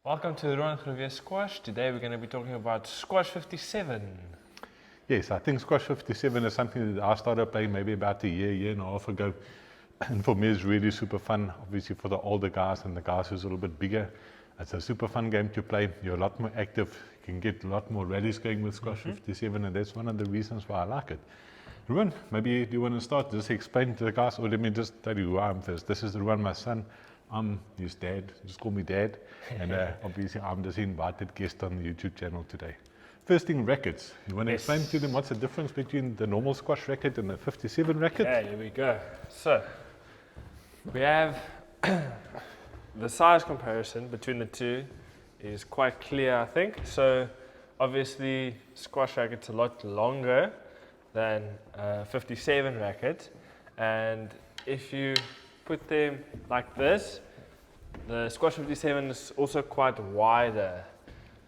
Welcome to the Ruan Grove Squash. Today we're going to be talking about Squash 57. Yes, I think Squash 57 is something that I started playing maybe about a year and a half ago. And for me, it's really super fun. Obviously for the older guys and the guys who's a little bit bigger, it's a super fun game to play. You're a lot more active. You can get a lot more rallies going with Squash 57, and that's one of the reasons why I like it. Ruan, maybe do you want to start? Just explain to the guys, or let me just tell you who I am first. This is Ruan, my son. I'm his dad. Just call me Dad. And obviously I'm just invited guest on the YouTube channel today. First thing, rackets. You want to explain to them what's the difference between the normal squash racket and the 57 racket? Okay, here we go. So, we have the size comparison between the two is quite clear, I think. So, obviously, squash racket's a lot longer than 57 racket. And if you put them like this, the squash 57 is also quite wider.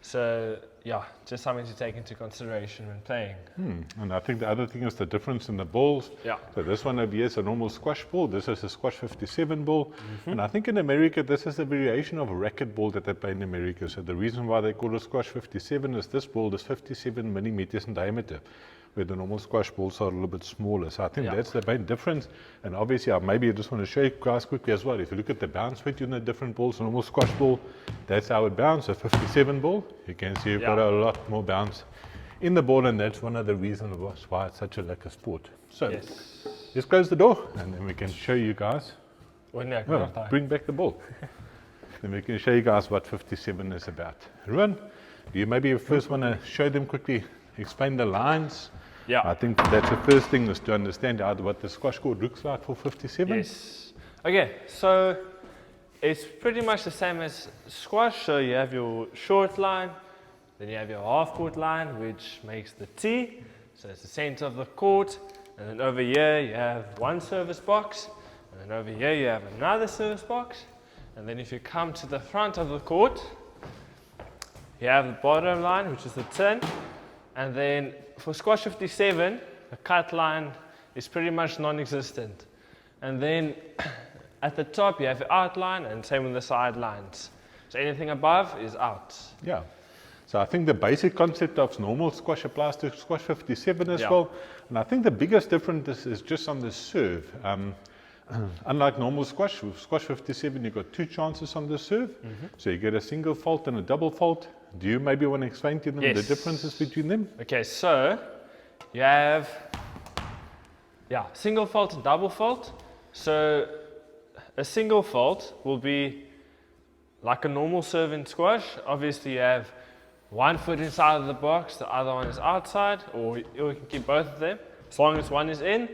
So yeah, just something to take into consideration when playing. And I think the other thing is the difference in the balls. Yeah. So this one over here is a normal squash ball. This is a squash 57 ball. And I think in America, this is a variation of a racquetball that they play in America. So the reason why they call it squash 57 is this ball is 57 millimeters in diameter, where the normal squash balls are a little bit smaller. So I think that's the main difference. And obviously, maybe I just want to show you guys quickly as well. If you look at the bounce between the different balls, normal squash ball, that's how it bounces. A 57 ball, you can see you've got a lot more bounce in the ball, and that's one of the reasons why it's such a lekker sport. So let's close the door, and then we can show you guys. Bring back the ball. Then we can show you guys what 57 is about. Ruan, do you maybe first want to show them quickly, explain the lines? Yeah. I think that's the first thing, is to understand what the squash court looks like for 57. Yes. Okay, so it's pretty much the same as squash. So you have your short line, then you have your half court line, which makes the tee. So it's the center of the court. And then over here you have one service box. And then over here you have another service box. And then if you come to the front of the court, you have the bottom line, which is the 10. And then for squash 57, the cut line is pretty much non-existent. And then at the top you have your outline, and same with the sidelines. So anything above is out. Yeah. So I think the basic concept of normal squash applies to squash 57 as well. And I think the biggest difference is just on the serve. Unlike normal squash, with squash 57 you've got two chances on the serve. So you get a single fault and a double fault. Do you maybe want to explain to them the differences between them? Okay, so you have single fault and double fault. So a single fault will be like a normal serve in squash. Obviously you have one foot inside of the box, the other one is outside, or you can keep both of them as long as one is in.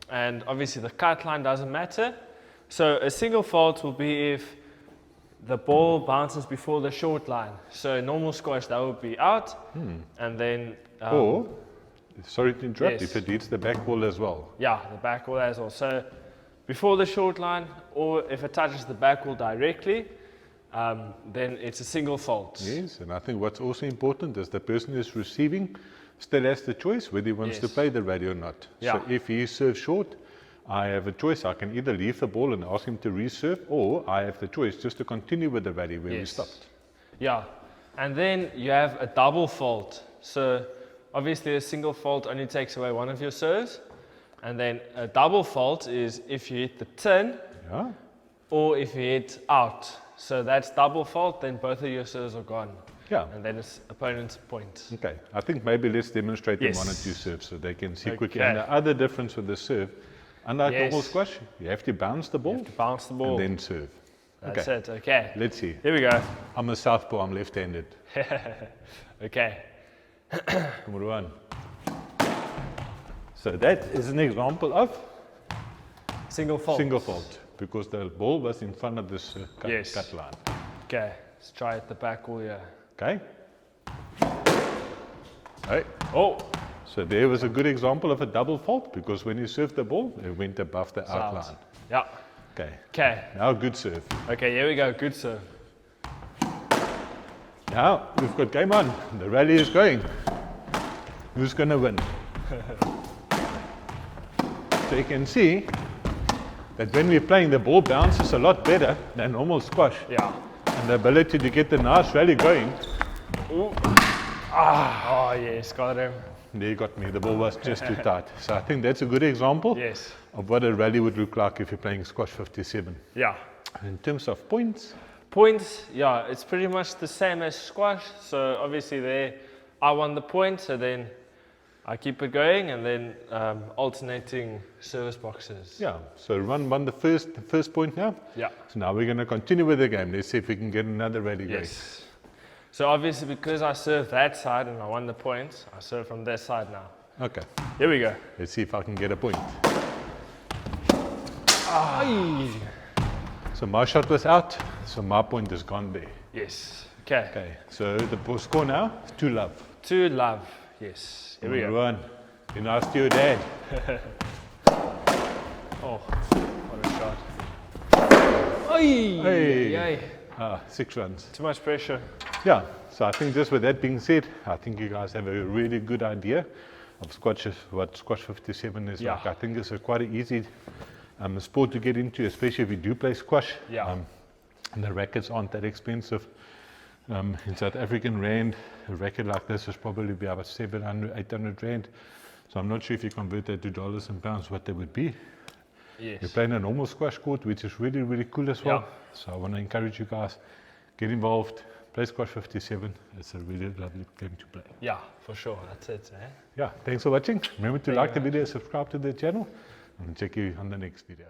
And obviously the cut line doesn't matter. So a single fault will be if the ball bounces before the short line. So normal squash, that would be out. And then or, sorry to interrupt, if it hits the back wall as well. Yeah, the back wall as well. So before the short line, or if it touches the back wall directly, then it's a single fault. Yes, and I think what's also important is the person who's receiving still has the choice whether he wants to play the rally or not. So if he serves short, I have a choice. I can either leave the ball and ask him to reserve, or I have the choice just to continue with the rally where we stopped. Yeah, and then you have a double fault. So obviously a single fault only takes away one of your serves, and then a double fault is if you hit the 10 or if you hit out. So that's double fault, then both of your serves are gone. Yeah. And then it's opponent's point. Okay, I think maybe let's demonstrate them one or two serves so they can see quickly. And the other difference with the serve, unlike normal squash, you have to bounce the ball. And then serve. That's it, okay. Let's see. Here we go. I'm a southpaw, I'm left-handed. Okay. Come on. So that is an example of single fault. Single fault, because the ball was in front of this cut line. Okay, let's try at the back wall here. Okay. Right. Oh. So there was a good example of a double fault, because when you served the ball, it went above the outline. Yeah. Okay. Okay. Now good serve. Okay, here we go. Good serve. Now we've got game on. The rally is going. Who's going to win? So you can see that when we're playing, the ball bounces a lot better than normal squash. Yeah. and the ability to get the nice rally going. Ooh. Oh yes, got him. There you got me, the ball was just too tight. So I think that's a good example Yes. of what a rally would look like if you're playing squash 57. Yeah. In terms of points, Points, yeah, it's pretty much the same as squash. So obviously there, I won the point, so then I keep it going, and then alternating service boxes. yeah, so Ruan won the first point now. Yeah. So now we're going to continue with the game. Let's see if we can get another rally going. Yes. So obviously because I served that side and I won the point, I serve from this side now. Okay, Here we go. let's see if I can get a point. Aye. So my shot was out, so my point is gone there. Yes. Okay. Okay, so the score now is 2-love. 2-love. Yes. Here we go. Ruan, be nice to your dad. Oh, what a shot. Aye. Hey. Yay. 6 runs. Too much pressure. Yeah, so I think just with that being said, I think you guys have a really good idea of what squash 57 is Yeah. like. I think it's quite an easy sport to get into, especially if you do play squash. Yeah. And the rackets aren't that expensive. In South African rand, a racket like this is probably be about 700, 800 rand. So I'm not sure if you convert that to dollars and pounds, what they would be. Yes. You're playing a normal squash court, which is really, really cool as well. Yeah. So I want to encourage you guys, get involved, play squash 57. It's a really lovely game to play. Yeah, for sure. That's it, eh? Yeah, thanks for watching. Remember to Thank like you the very video, subscribe to the channel, and check you on the next video.